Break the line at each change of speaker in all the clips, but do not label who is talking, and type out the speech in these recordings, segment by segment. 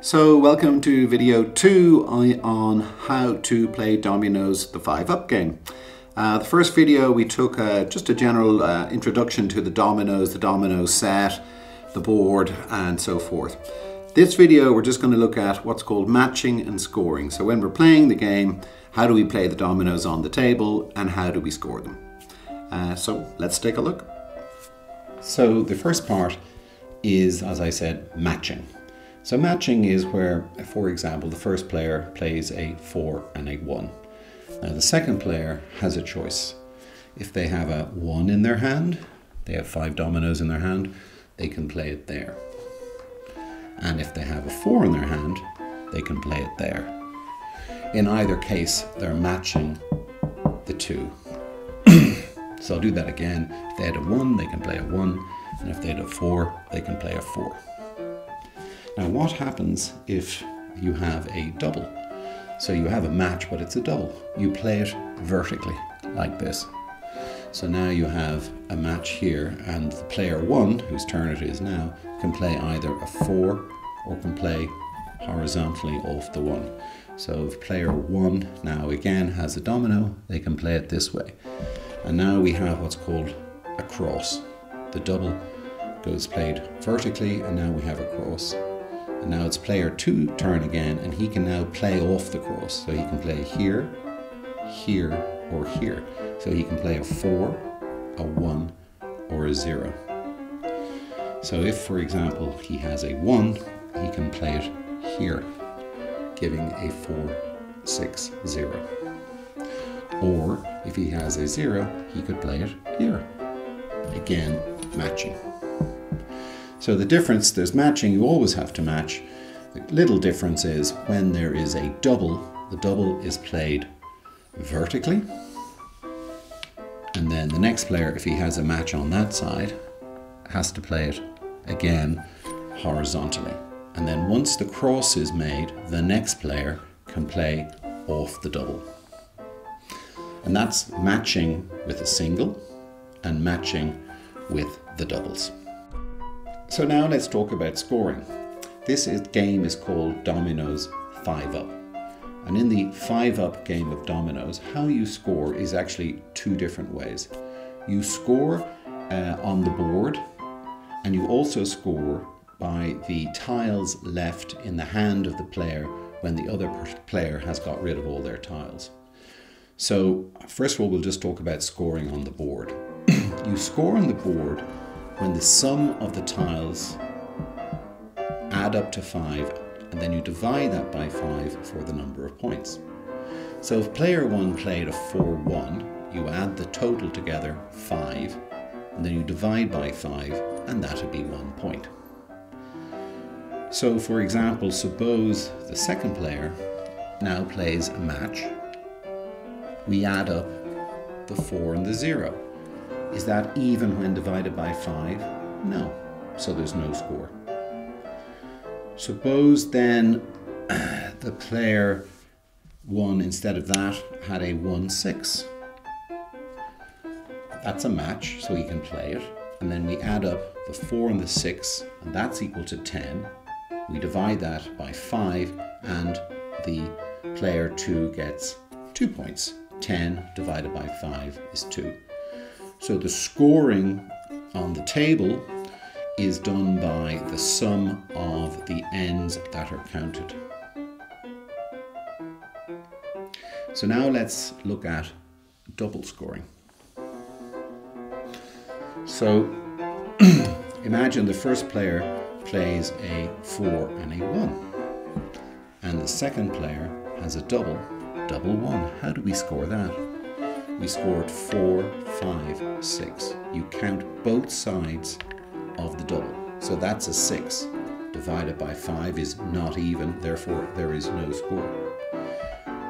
So welcome to video 2 on how to play Dominoes the 5 Up game. The first video we took just a general introduction to the dominoes set, the board and so forth. This video we're just going to look at what's called matching and scoring. So when we're playing the game, how do we play the dominoes on the table and how do we score them? So let's take a look. So the first part is, as I said, matching. So matching is where, for example, the first player plays a 4 and a 1. Now the second player has a choice. If they have a 1 in their hand, they have 5 dominoes in their hand, they can play it there. And if they have a 4 in their hand, they can play it there. In either case, they're matching the two. So I'll do that again. If they had a 1, they can play a 1. And if they had a 4, they can play a 4. Now what happens if you have a double? So you have a match, but it's a double. You play it vertically, like this. So now you have a match here, and the player 1, whose turn it is now, can play either a 4 or can play horizontally off the 1. So if player 1 now again has a domino, they can play it this way. And now we have what's called a cross. The double goes played vertically, and now we have a cross. And now it's player 2 turn again, and he can now play off the cross. So he can play here, here, or here. So he can play a 4, a 1, or a 0. So if, for example, he has a 1, he can play it here, giving a 4, 6, 0. Or if he has a 0, he could play it here. Again, matching. So the difference, there's matching, you always have to match. The little difference is when there is a double, the double is played vertically. And then the next player, if he has a match on that side, has to play it again horizontally. And then once the cross is made, the next player can play off the double. And that's matching with a single and matching with the doubles. So now let's talk about scoring. This game is called Dominoes 5 Up. And in the 5 Up game of dominoes, how you score is actually two different ways. You score on the board, and you also score by the tiles left in the hand of the player when the other player has got rid of all their tiles. So first of all, we'll just talk about scoring on the board. You score on the board when the sum of the tiles add up to 5, and then you divide that by 5 for the number of points. So if player 1 played a 4-1, you add the total together, 5, and then you divide by 5, and that would be 1 point. So for example, suppose the second player now plays a match. We add up the 4 and the 0. Is that even when divided by 5? No, so there's no score. Suppose then the player 1, instead of that, had a 1-6. That's a match, so he can play it. And then we add up the 4 and the 6, and that's equal to 10. We divide that by 5, and the player 2 gets 2 points. 10 divided by 5 is 2. So the scoring on the table is done by the sum of the ends that are counted. So now let's look at double scoring. So imagine the first player plays a 4 and a 1, and the second player has a double 1. How do we score that? We scored 4, 5, 6. You count both sides of the double. So that's a 6. Divided by 5 is not even, therefore there is no score.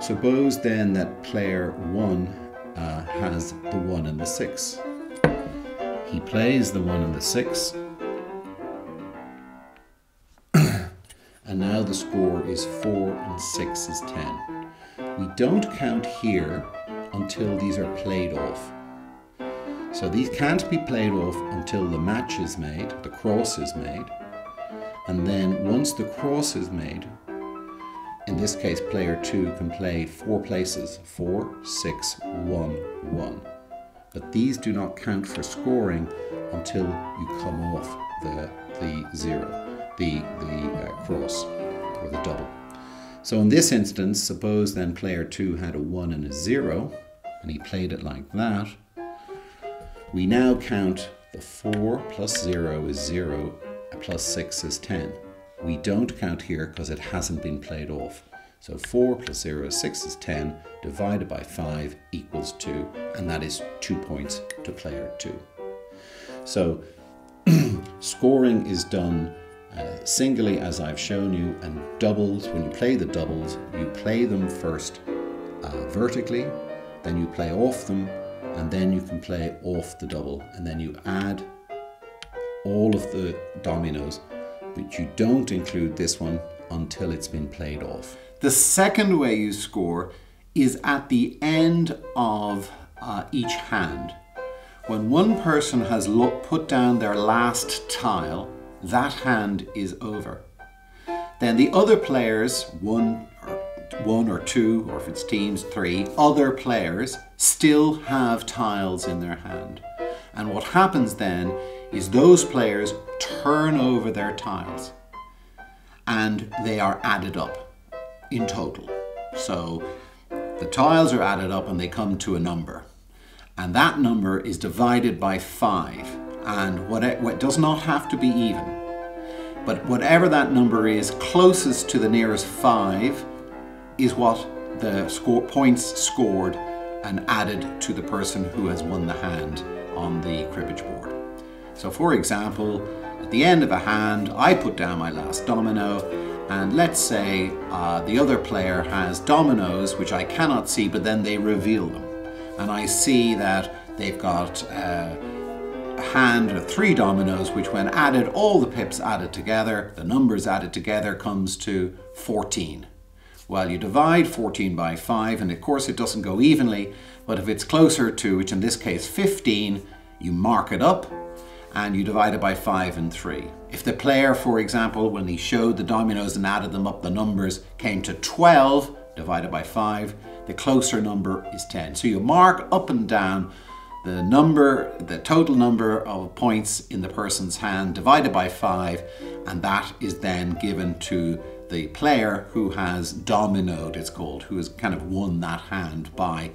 Suppose then that player 1 has the 1 and the 6. He plays the 1 and the 6. And now the score is 4 and 6 is 10. We don't count here until these are played off. So these can't be played off until the match is made, the cross is made. And then once the cross is made, in this case player 2 can play 4 places, 4, 6, 1, 1. But these do not count for scoring until you come off the zero, the cross or the double. So in this instance, suppose then player 2 had a 1 and a 0, and he played it like that. We now count the 4 plus 0 is 0, plus 6 is 10. We don't count here because it hasn't been played off. So 4 plus 0 is 6 is 10, divided by 5 equals 2, and that is 2 points to player 2. So scoring is done singly as I've shown you, and doubles, when you play the doubles, you play them first vertically, then you play off them, and then you can play off the double, and then you add all of the dominoes, but you don't include this one until it's been played off. The second way you score is at the end of each hand. When one person has put down their last tile, that hand is over. Then the other players, one or two, or if it's teams, 3, other players still have tiles in their hand. And what happens then is those players turn over their tiles and they are added up in total. So the tiles are added up and they come to a number. And that number is divided by 5. And what does not have to be even. But whatever that number is closest to the nearest 5 is what the points scored and added to the person who has won the hand on the cribbage board. So for example, at the end of a hand, I put down my last domino, and let's say the other player has dominoes, which I cannot see, but then they reveal them. And I see that they've got a hand of 3 dominoes, which when added, all the pips added together, the numbers added together comes to 14. Well, you divide 14 by 5, and of course it doesn't go evenly, but if it's closer to, which in this case 15, you mark it up and you divide it by 5 and 3. If the player, for example, when he showed the dominoes and added them up, the numbers came to 12 divided by 5, the closer number is 10. So you mark up and down the total number of points in the person's hand divided by 5, and that is then given to the player who has dominoed, it's called, who has kind of won that hand by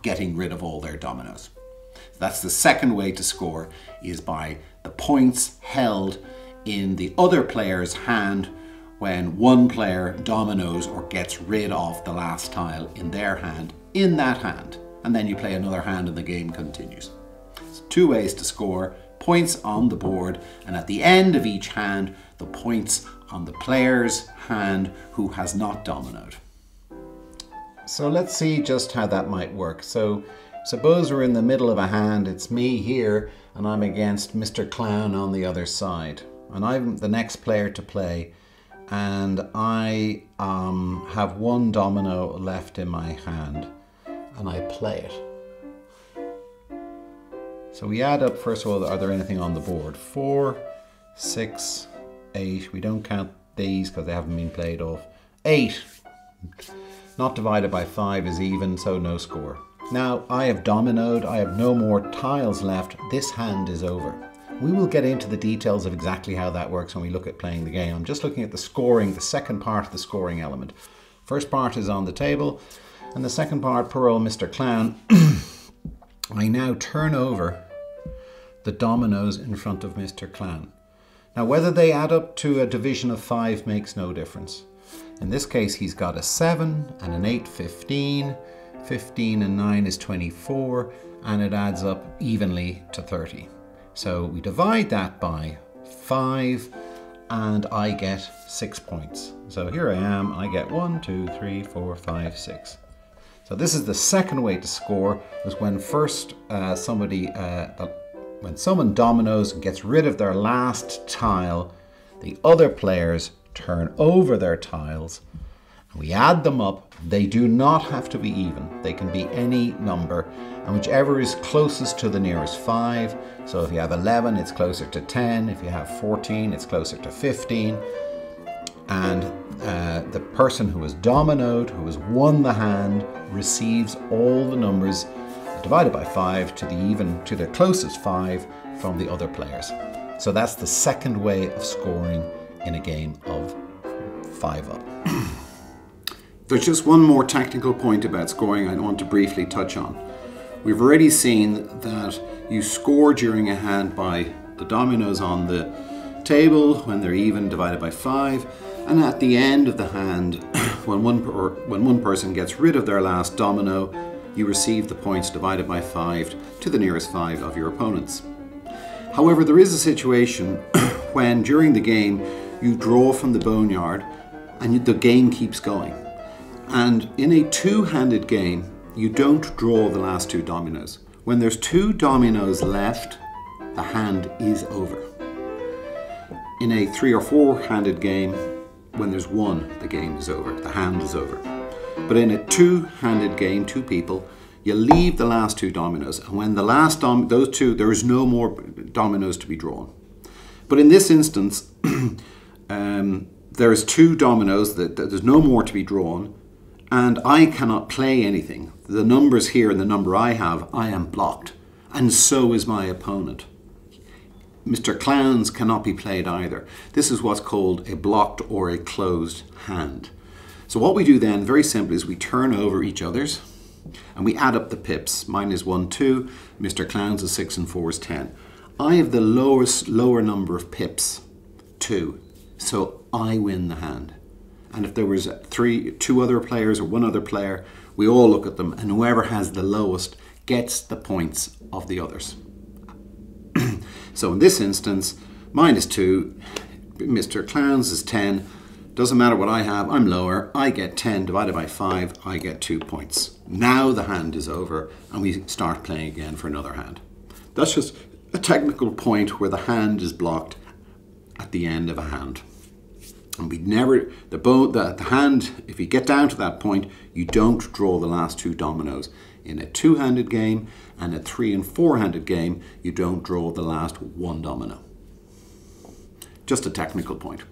getting rid of all their dominoes. That's the second way to score, is by the points held in the other player's hand when one player dominoes or gets rid of the last tile in their hand, in that hand. And then you play another hand and the game continues. So 2 ways to score: points on the board, and at the end of each hand, the points on the player's hand who has not dominoed. So let's see just how that might work. So suppose we're in the middle of a hand, it's me here, and I'm against Mr. Clown on the other side. And I'm the next player to play, and I have 1 domino left in my hand, and I play it. So we add up, first of all, are there anything on the board? 4, 6, 8. We don't count these because they haven't been played off. 8. Not divided by 5 is even, so no score. Now I have dominoed, I have no more tiles left. This hand is over. We will get into the details of exactly how that works when we look at playing the game. I'm just looking at the scoring, the second part of the scoring element. First part is on the table, and the second part, poor old Mr. Clown. I now turn over the dominoes in front of Mr. Clown. Now whether they add up to a division of 5 makes no difference. In this case he's got a 7 and an 8, 15. 15 and 9 is 24, and it adds up evenly to 30. So we divide that by 5 and I get 6 points. So here I am, I get 1, 2, 3, 4, 5, 6. So this is the second way to score, was when first when someone dominoes and gets rid of their last tile, the other players turn over their tiles, We add them up. They do not have to be even. They can be any number, and whichever is closest to the nearest 5. So if you have 11, it's closer to 10. If you have 14, it's closer to 15. And the person who has dominoed, who has won the hand, receives all the numbers divided by 5 to the closest 5 from the other players. So that's the second way of scoring in a game of 5 Up. There's just one more technical point about scoring I want to briefly touch on. We've already seen that you score during a hand by the dominoes on the table when they're even divided by 5, and at the end of the hand, when one person gets rid of their last domino, you receive the points divided by 5 to the nearest 5 of your opponents. However, there is a situation when during the game you draw from the boneyard and the game keeps going. And in a two-handed game, you don't draw the last 2 dominoes. When there's 2 dominoes left, the hand is over. In a 3 or 4-handed game, when there's 1, the game is over, the hand is over. But in a 2-handed game, 2 people, you leave the last 2 dominoes, and when the last those 2, there is no more dominoes to be drawn. But in this instance, there's 2 dominoes that there's no more to be drawn, and I cannot play anything. The numbers here and the number I have, I am blocked, and so is my opponent. Mr. Clowns cannot be played either. This is what's called a blocked or a closed hand. So what we do then, very simply, is we turn over each other's and we add up the pips. Mine is 1, 2, Mr. Clowns is 6 and 4 is 10. I have the lower number of pips, 2, so I win the hand. And if there was 2 other players or 1 other player, we all look at them, and whoever has the lowest gets the points of the others. So in this instance, mine is 2, Mr. Clowns is 10. Doesn't matter what I have, I'm lower. I get 10 divided by 5, I get 2 points. Now the hand is over and we start playing again for another hand. That's just a technical point where the hand is blocked at the end of a hand. And we never, the hand, if you get down to that point, you don't draw the last 2 dominoes. In a 2-handed game and a 3- and 4-handed game, you don't draw the last 1 domino. Just a technical point.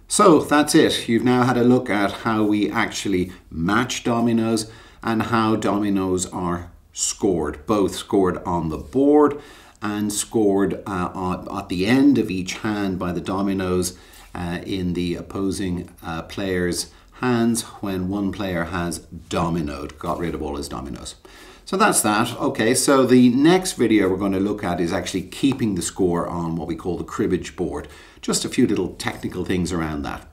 So that's it. You've now had a look at how we actually match dominoes and how dominoes are scored, both scored on the board and scored at the end of each hand by the dominoes in the opposing player's hands when one player has dominoed, got rid of all his dominoes. So that's that. Okay, so the next video we're going to look at is actually keeping the score on what we call the cribbage board. Just a few little technical things around that.